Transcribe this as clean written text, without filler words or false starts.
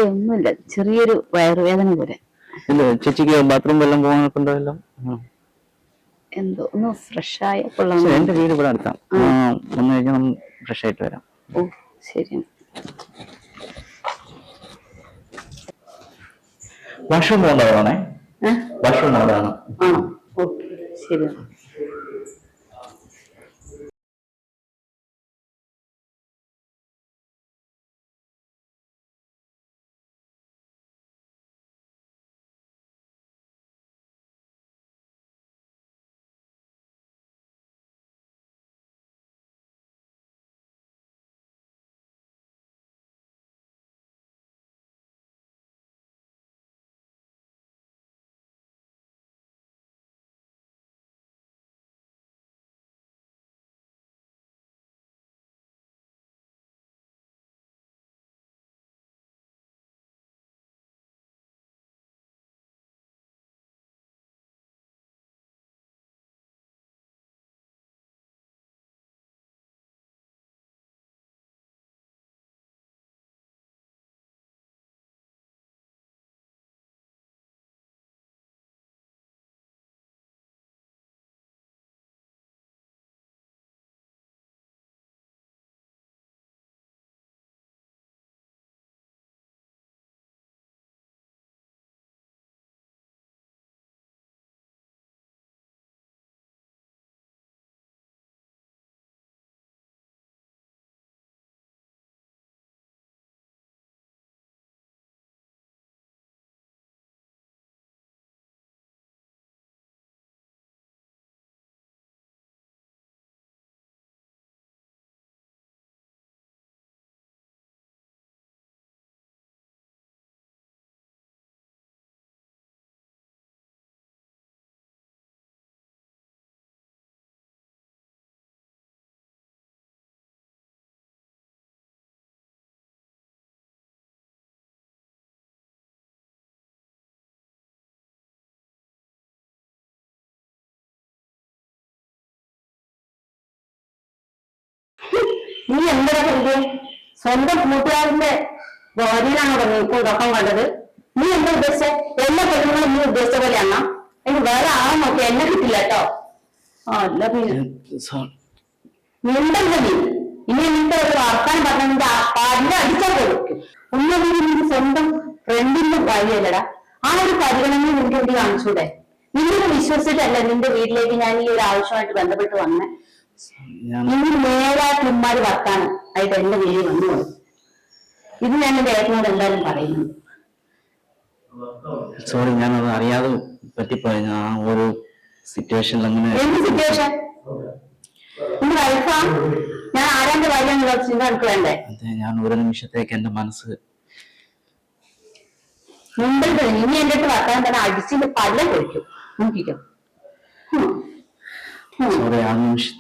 ഒന്നുമില്ല, ചെറിയൊരു വയറുവേദന പോലെ. ചേച്ചിക്ക് ബാത്റൂം വെള്ളം പോകാനൊക്കെ ഉണ്ടല്ലോ? എന്തോ ഒന്ന് ഫ്രഷ് ആയ കൊള്ളാം. എന്റെ വീട് ഇവിടെ അടുത്താണ്, വന്നു കഴിഞ്ഞാൽ നമ്മൾ ഫ്രഷ് ആയിട്ട് വരാം. ഓ ശരി. വാഷ്റൂം പോകേണ്ടതാണേ? വാഷ്റൂം അവിടെയാണ്. ആണോ? ഓക്കെ ശരി. നീ എന്താ ചെയ്തേ? സ്വന്തം കൂട്ടുകാരന്റെ ഭാര്യയിലാണോ പറഞ്ഞു ഇപ്പോൾ ഉറക്കം കണ്ടത്? നീ എന്താ ഉദ്ദേശിച്ച? എല്ലാ പെണ്ണുങ്ങളും നീ ഉദ്ദേശിച്ച പോലെയാണോ? എനിക്ക് വേറെ ആളെ നോക്കി എന്നെ കിട്ടില്ല കേട്ടോ. അല്ല പിന്നെ നീന്തല്ല നീ. ഇനി എനിക്ക് ഒരു വർത്താനം പറഞ്ഞ പല്ല അടിച്ചാൽ കൊടുക്കും. ഒന്നും നിന്റെ സ്വന്തം ഫ്രണ്ടിന്റെ ഭാര്യയല്ലടാ. ആ ഒരു പരിഗണന നിന്റെ വേണ്ടി കാണിച്ചൂടെ? നിന്നെ വിശ്വസിച്ചിട്ടല്ല നിന്റെ വീട്ടിലേക്ക് ഞാൻ ഈ ഒരു ആവശ്യമായിട്ട് ബന്ധപ്പെട്ട് വന്നേ. ഇനി നേരായിട്ട് ഉമ്മാര് വർത്താനം ആയിട്ട് എന്റെ വീട്ടിൽ വന്നു പോയി. ഇത് ഞാൻ എന്റെ ഏട്ടനോട് എന്തായാലും പറയുന്നു. സോറി, ഞാനത് അറിയാതെ പറ്റിപ്പോയി. ആ ഒരു സിറ്റുവേഷനിൽ അങ്ങനെ. എന്ത് സിറ്റുവേഷൻ? എന്റെ വൈഫാ? ഞാൻ ആരാന്റെ ഭാര്യ ചിന്ത എനിക്ക് വേണ്ടേ? അതെ, ഞാൻ ഒരു നിമിഷത്തേക്ക് എന്റെ മനസ്സ് മുമ്പ് ഇനി എന്റെ അടുത്ത് വർത്താനം തന്നെ അടിച്ചിട്ട് പല്ല കഴിക്കും. നോക്കിക്കോ. സോറി, ആ നിമിഷം